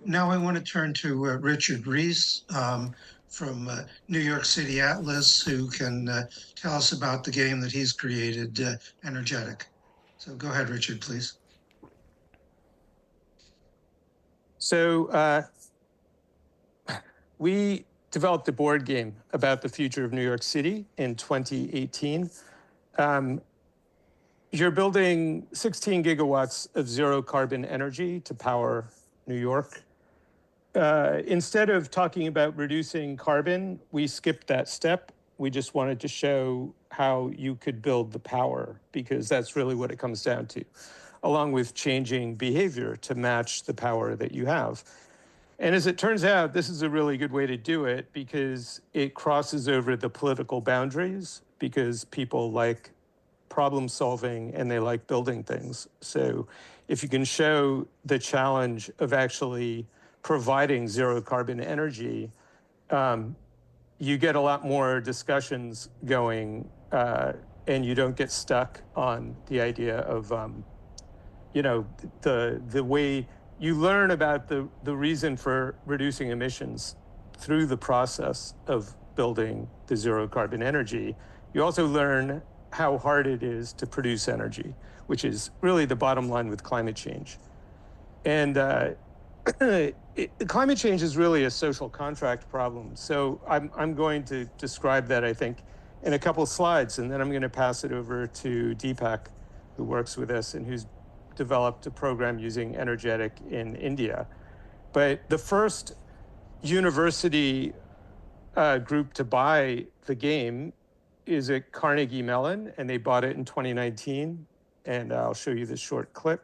Now I want to turn to Richard Reiss from New York City Atlas, who can tell us about the game that he's created, Energetic. So go ahead, Richard, please. So we developed a board game about the future of New York City in 2018. You're building 16 gigawatts of zero carbon energy to power New York. Instead of talking about reducing carbon, we skipped that step. We just wanted to show how you could build the power, because that's really what it comes down to, along with changing behavior to match the power that you have. And as it turns out, this is a really good way to do it because it crosses over the political boundaries, because people like problem solving and they like building things. So if you can show the challenge of actually providing zero carbon energy, you get a lot more discussions going, and you don't get stuck on the idea of, the way you learn about the reason for reducing emissions through the process of building the zero carbon energy. You also learn how hard it is to produce energy, which is really the bottom line with climate change. And climate change is really a social contract problem. So I'm going to describe that, I think, in a couple of slides, and then I'm going to pass it over to Deepak, who works with us and who's developed a program using Energetic in India. But the first university group to buy the game is at Carnegie Mellon, and they bought it in 2019. And I'll show you this short clip.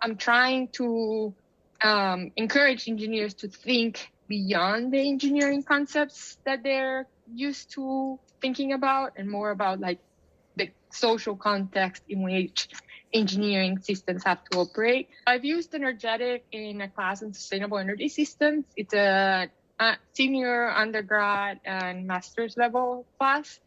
I'm trying to encourage engineers to think beyond the engineering concepts that they're used to thinking about, and more about like the social context in which engineering systems have to operate. I've used Energetic in a class on sustainable energy systems. It's a senior undergrad and master's level class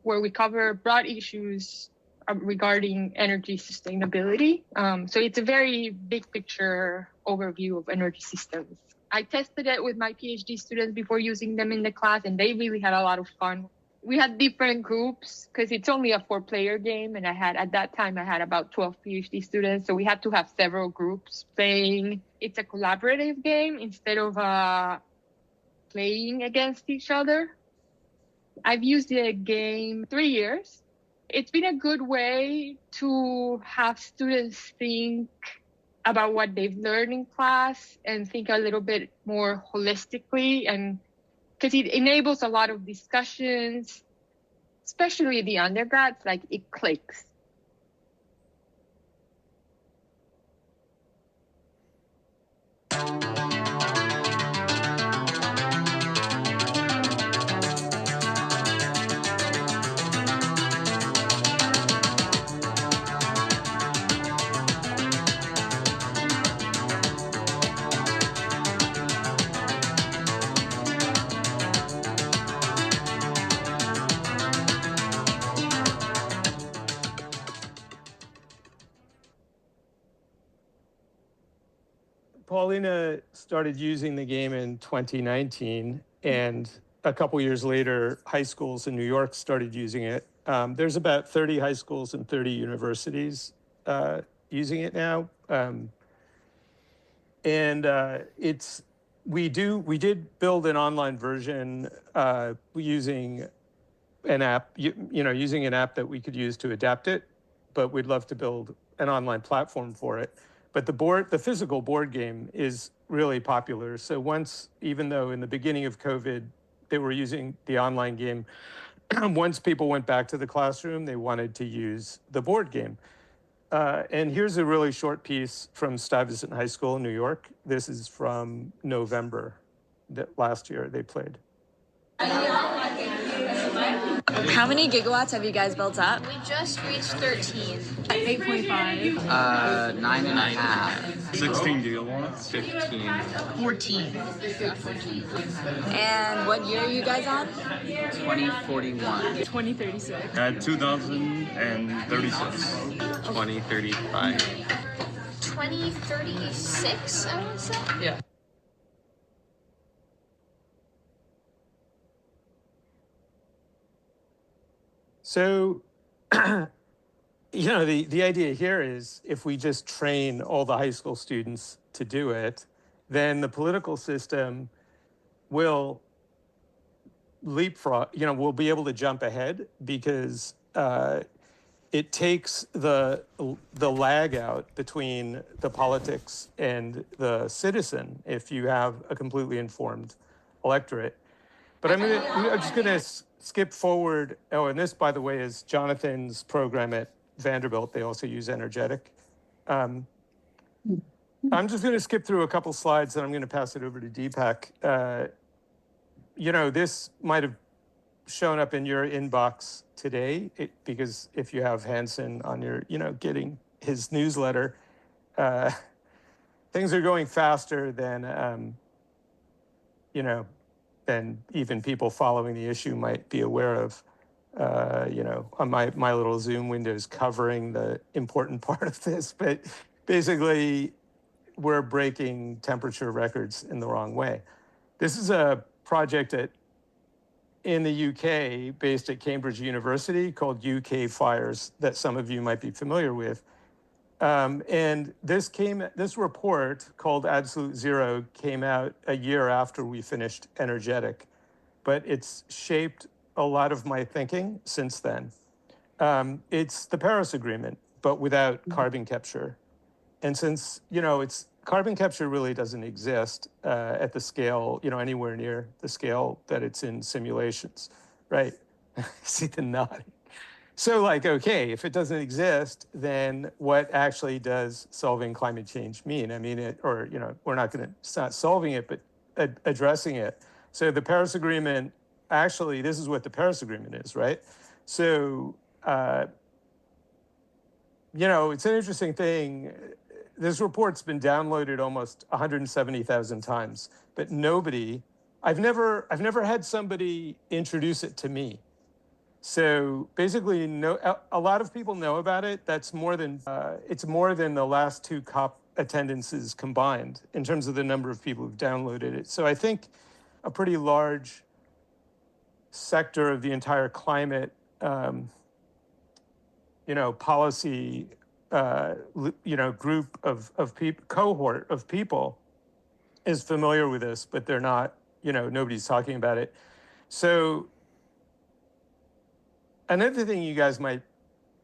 where we cover broad issues regarding energy sustainability. So it's a very big picture overview of energy systems. I tested it with my PhD students before using them in the class, and they really had a lot of fun. We had different groups because it's only a 4-player game, and at that time I had about 12 PhD students, so we had to have several groups playing. It's a collaborative game instead of playing against each other. I've used the game 3 years. It's been a good way to have students think about what they've learned in class and think a little bit more holistically, and because it enables a lot of discussions, especially the undergrads, like it clicks. Paulina started using the game in 2019, and a couple years later, high schools in New York started using it. There's about 30 high schools and 30 universities using it now. We did build an online version using an app, using an app that we could use to adapt it, but we'd love to build an online platform for it. But the physical board game is really popular. So even though in the beginning of COVID, they were using the online game, once people went back to the classroom, they wanted to use the board game. And here's a really short piece from Stuyvesant High School in New York. This is from November last year they played. How many gigawatts have you guys built up? We just reached 13. 8.5. 9.5. 16 gigawatts. 15. 14. Yeah, 14. And what year are you guys on? 2041. 2036. At 2036. 2035. 2036, I would say. Yeah. So, the idea here is if we just train all the high school students to do it, then the political system will leapfrog, we'll be able to jump ahead because it takes the lag out between the politics and the citizen if you have a completely informed electorate. But I'm just gonna skip forward. Oh, and this, by the way, is Jonathan's program at Vanderbilt. They also use energetic. I'm just gonna skip through a couple slides and I'm gonna pass it over to Deepak. This might have shown up in your inbox today because if you have Hansen on your, getting his newsletter, things are going faster than, than even people following the issue might be aware of. On my little Zoom windows covering the important part of this, but basically we're breaking temperature records in the wrong way. This is a project in the UK based at Cambridge University called UK Fires that some of you might be familiar with. And this report called Absolute Zero came out a year after we finished Energetic, but it's shaped a lot of my thinking since then. It's the Paris Agreement, but without carbon capture. And since, carbon capture really doesn't exist at the scale, anywhere near the scale that it's in simulations, right? See the nodding. So okay, if it doesn't exist, then what actually does solving climate change mean? I mean, we're not solving it, but addressing it. So the Paris Agreement, actually, this is what the Paris Agreement is, right? So, it's an interesting thing. This report's been downloaded almost 170,000 times, but I've never had somebody introduce it to me. So basically, a lot of people know about it. That's more than, it's more than the last two COP attendances combined in terms of the number of people who've downloaded it. So I think a pretty large sector of the entire climate, policy, group of people, cohort of people is familiar with this, but they're not, nobody's talking about it. So another thing you guys might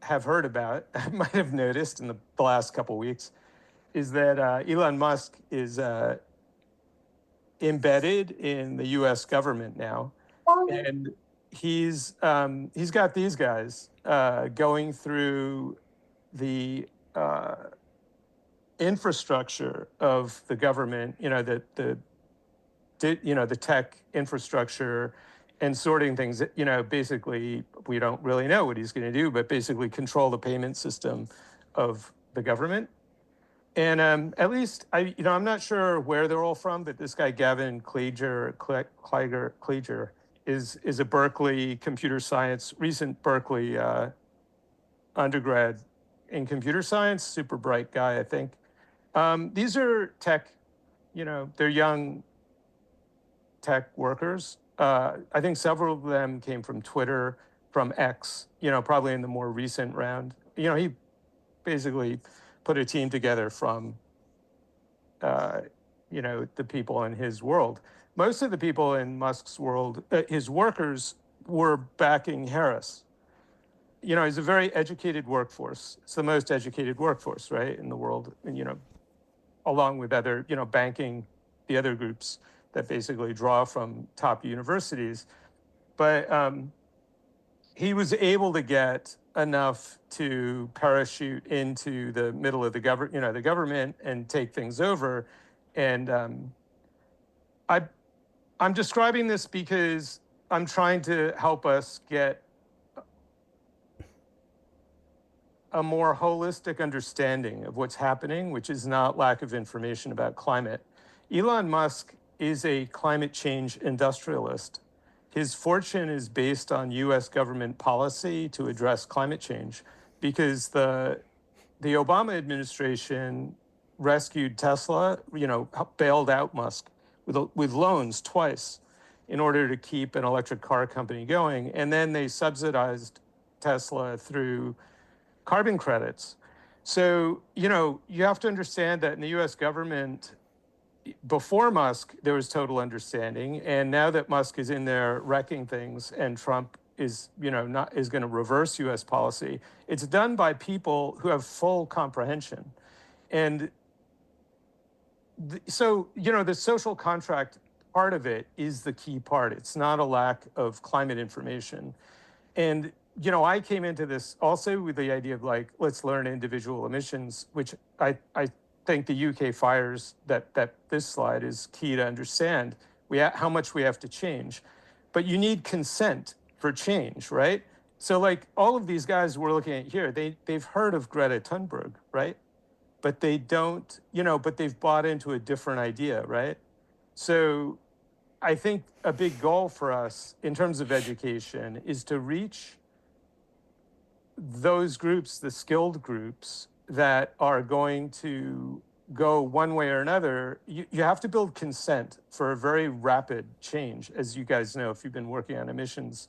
have heard about, might have noticed in the last couple of weeks, is that Elon Musk is embedded in the U.S. government now, and he's got these guys going through the infrastructure of the government, the tech infrastructure, and sorting things. Basically, we don't really know what he's going to do, but basically control the payment system of the government. And at least I'm not sure where they're all from, but this guy Gavin Kleiger is a Berkeley computer science, recent Berkeley undergrad in computer science, super bright guy, I think. These are tech, they're young tech workers. I think several of them came from Twitter, from X, probably in the more recent round. He basically put a team together from, the people in his world. Most of the people in Musk's world, his workers, were backing Harris. He's a very educated workforce. It's the most educated workforce, right, in the world, and, along with other, banking, the other groups that basically draw from top universities. But he was able to get enough to parachute into the middle of the government and take things over. And I'm describing this because I'm trying to help us get a more holistic understanding of what's happening, which is not lack of information about climate. Elon Musk is a climate change industrialist. His fortune is based on US government policy to address climate change because the Obama administration rescued Tesla, bailed out Musk with loans twice in order to keep an electric car company going. And then they subsidized Tesla through carbon credits. So, you have to understand that in the US government, before Musk, there was total understanding. And now that Musk is in there wrecking things and Trump is, is going to reverse US policy, it's done by people who have full comprehension. And so, the social contract part of it is the key part. It's not a lack of climate information. And I came into this also with the idea of let's learn individual emissions, which I think the UK fires that this slide is key to understand how much we have to change. But you need consent for change, right? So all of these guys we're looking at here, they've heard of Greta Thunberg, right? But they don't, but they've bought into a different idea, right? So I think a big goal for us in terms of education is to reach those groups, the skilled groups that are going to go one way or another. You have to build consent for a very rapid change, as you guys know, if you've been working on emissions,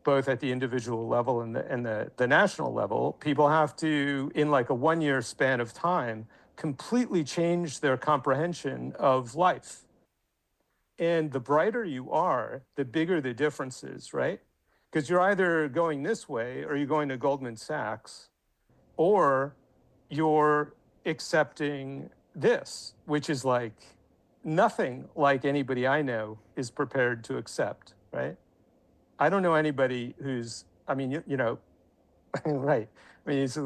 both at the individual level and the national level. People have to, in a 1 year span of time, completely change their comprehension of life. And the brighter you are, the bigger the difference is, right? Because you're either going this way or you're going to Goldman Sachs, or you're accepting this, which is nothing like anybody I know is prepared to accept, right? I don't know anybody who's, right. It's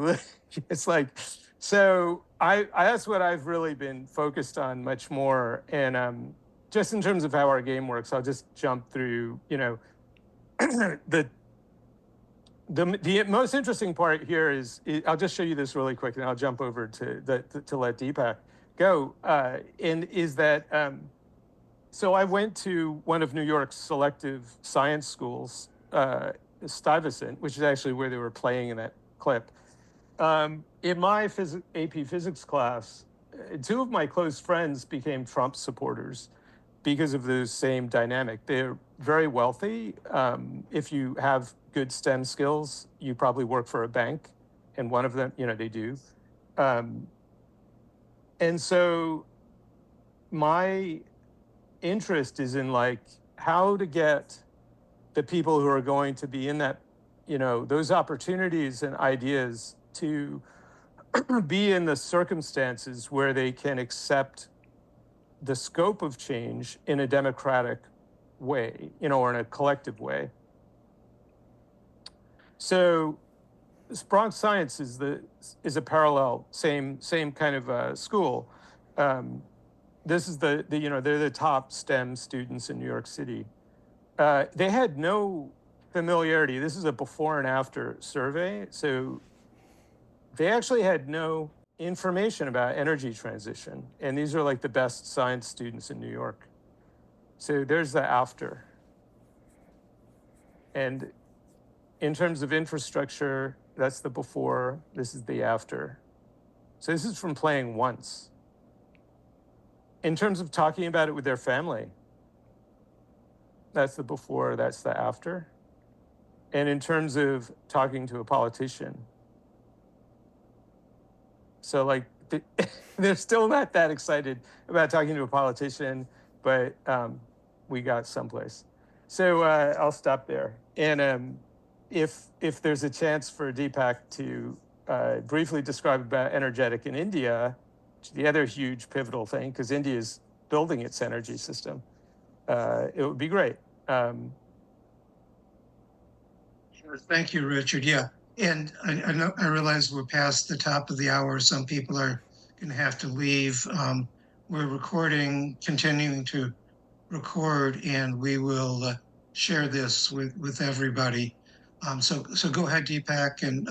so that's what I've really been focused on much more. And just in terms of how our game works, I'll just jump through, the most interesting part here is I'll just show you this really quick, and I'll jump over to let Deepak go. And is that so I went to one of New York's selective science schools, Stuyvesant, which is actually where they were playing in that clip. In my AP physics class, two of my close friends became Trump supporters because of the same dynamic. They're very wealthy. If you have good STEM skills, you probably work for a bank, and one of them, they do. And so my interest is in how to get the people who are going to be in that, those opportunities and ideas to be in the circumstances where they can accept the scope of change in a democratic way, or in a collective way. So Bronx Science is a parallel, same kind of school. This is they're the top STEM students in New York City. They had no familiarity. This is a before and after survey. So they actually had no information about energy transition. And these are the best science students in New York. So there's the after. And in terms of infrastructure, that's the before, this is the after. So this is from playing once. In terms of talking about it with their family, that's the before, that's the after. And in terms of talking to a politician, so they're still not that excited about talking to a politician, but we got someplace. So I'll stop there. And if there's a chance for Deepak to briefly describe about energetic in India, the other huge pivotal thing, because India is building its energy system, it would be great. Sure. Thank you, Richard. Yeah. And I realize we're past the top of the hour. Some people are going to have to leave. We're recording, continuing to record, and we will share this with everybody. So go ahead, Deepak, and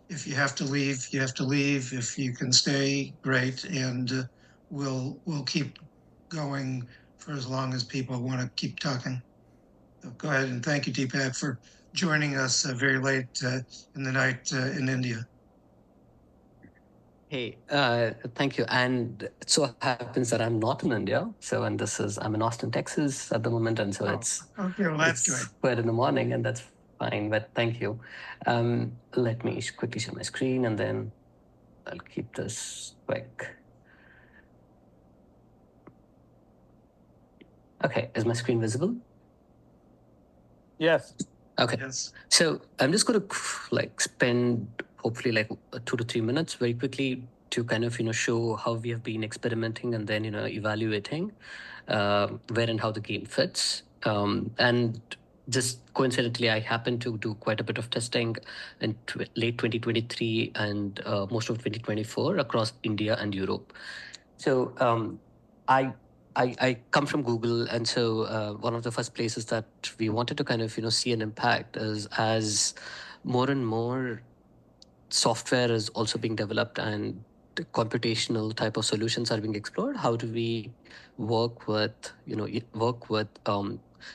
if you have to leave, you have to leave. If you can stay, great, and we'll keep going for as long as people want to keep talking. So go ahead, and thank you, Deepak, for joining us very late in the night in India. Hey, thank you. And it so happens that I'm not in India. And I'm in Austin, Texas at the moment. And so it's okay, well, that's good. quite in the morning, and that's fine. But thank you. Let me quickly share my screen, and then I'll keep this quick. Okay, is my screen visible? Yes. Okay. Yes. So I'm just going to spend hopefully 2 to 3 minutes very quickly to kind of show how we have been experimenting and then evaluating where and how the game fits. And just coincidentally, I happened to do quite a bit of testing in late 2023 and most of 2024 across India and Europe. So I come from Google, and so one of the first places that we wanted to kind of see an impact is as more and more software is also being developed and the computational type of solutions are being explored. How do we work with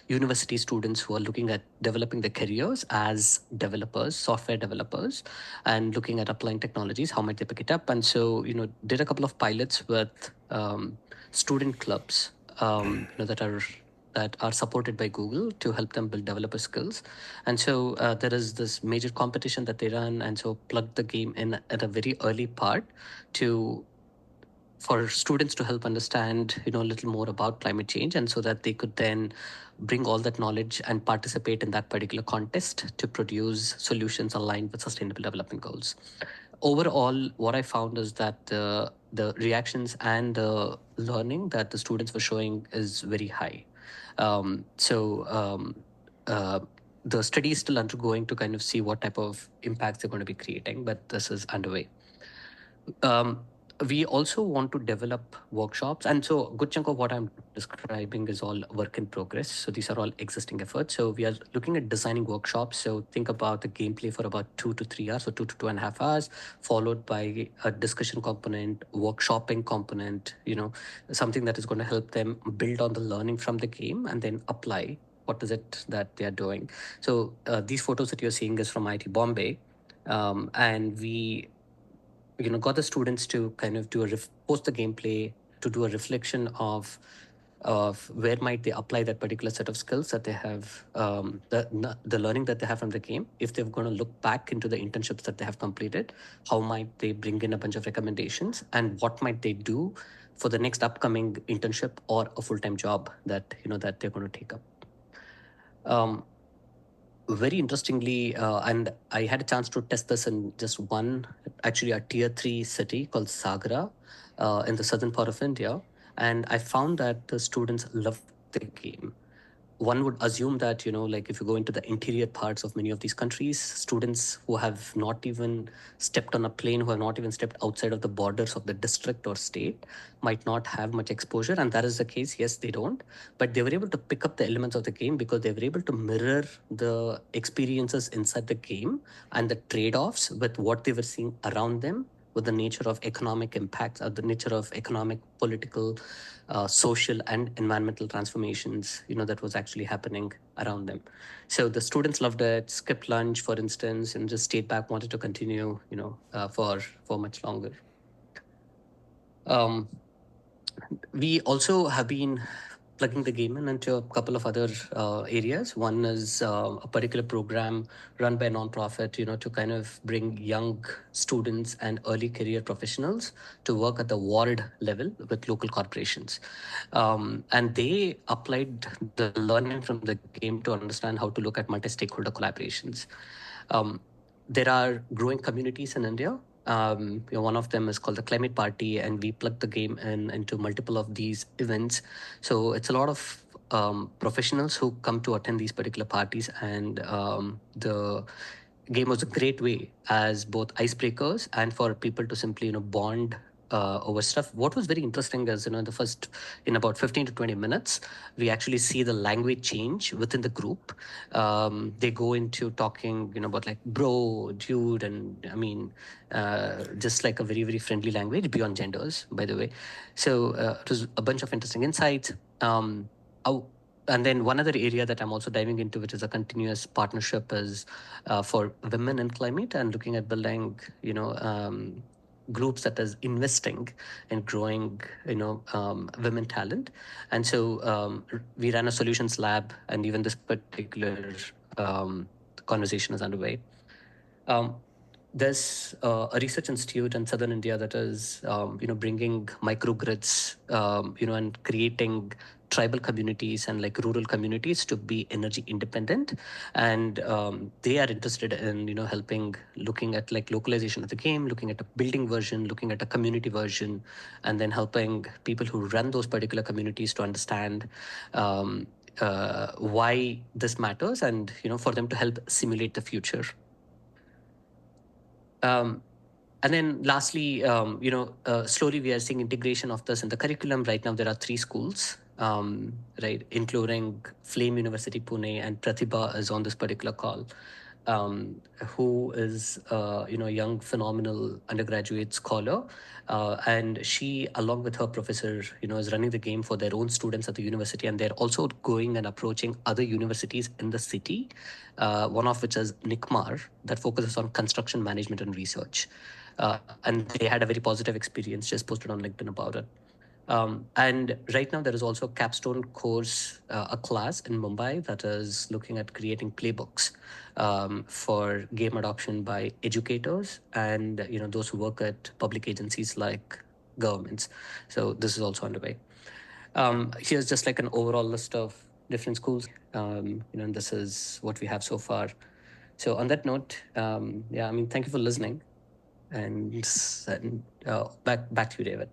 university students who are looking at developing their careers as developers, software developers, and looking at applying technologies? How might they pick it up? And so did a couple of pilots with student clubs that are supported by Google to help them build developer skills. And so there is this major competition that they run, and so plugged the game in at a very early part for students to help understand a little more about climate change, and so that they could then bring all that knowledge and participate in that particular contest to produce solutions aligned with sustainable development goals. Overall, what I found is that the reactions and the learning that the students were showing is very high. The study is still undergoing to kind of see what type of impacts they're going to be creating, but this is underway. We also want to develop workshops, and so a good chunk of what I'm describing is all work in progress. So these are all existing efforts. So we are looking at designing workshops. So think about the gameplay for about 2 to 3 hours, so 2 to 2.5 hours, followed by a discussion component, workshopping component, something that is going to help them build on the learning from the game and then apply what is it that they are doing. So these photos that you're seeing is from IIT Bombay, and we got the students to kind of do post the gameplay to do a reflection of where might they apply that particular set of skills that they have, the learning that they have from the game. If they're going to look back into the internships that they have completed, how might they bring in a bunch of recommendations, and what might they do for the next upcoming internship or a full-time job that that they're going to take up. Very interestingly, and I had a chance to test this in just actually a tier 3 city called Sagra in the southern part of India. And I found that the students loved the game. One would assume that, if you go into the interior parts of many of these countries, students who have not even stepped on a plane, who have not even stepped outside of the borders of the district or state, might not have much exposure. And that is the case. Yes, they don't. But they were able to pick up the elements of the game because they were able to mirror the experiences inside the game and the trade-offs with what they were seeing around them, with the nature of economic impacts, the nature of economic, political, social and environmental transformations, that was actually happening around them. So the students loved it, skipped lunch, for instance, and just stayed back, wanted to continue, for much longer. We also have been plugging the game into a couple of other areas. One is a particular program run by a nonprofit, to kind of bring young students and early career professionals to work at the ward level with local corporations. And they applied the learning from the game to understand how to look at multi-stakeholder collaborations. There are growing communities in India. One of them is called the Climate Party, and we plug the game into multiple of these events. So it's a lot of professionals who come to attend these particular parties, and the game was a great way as both icebreakers and for people to simply bond over stuff. What was very interesting is, in about 15 to 20 minutes, we actually see the language change within the group. They go into talking, about like bro, dude, and I mean, just like a very, very friendly language beyond genders, by the way. So it was a bunch of interesting insights. And then one other area that I'm also diving into, which is a continuous partnership, is for women in climate and looking at building, groups that is investing in growing, women talent. And so we ran a solutions lab, and even this particular conversation is underway. There's a research institute in southern India that is, bringing microgrids, and creating tribal communities and like rural communities to be energy independent, and they are interested in helping, looking at like localization of the game, looking at a building version, looking at a community version, and then helping people who run those particular communities to understand why this matters, and for them to help simulate the future. And then lastly, slowly we are seeing integration of this in the curriculum. Right now, there are 3 schools, right, including Flame University Pune, and Pratibha is on this particular call, who is, a young, phenomenal undergraduate scholar. And she, along with her professor, is running the game for their own students at the university. And they're also going and approaching other universities in the city, one of which is NICMAR, that focuses on construction management and research. And they had a very positive experience, just posted on LinkedIn about it. And right now, there is also a capstone course, a class in Mumbai that is looking at creating playbooks for game adoption by educators and those who work at public agencies like governments. So this is also underway. Here's just like an overall list of different schools, and this is what we have so far. So on that note, thank you for listening, and back to you, David.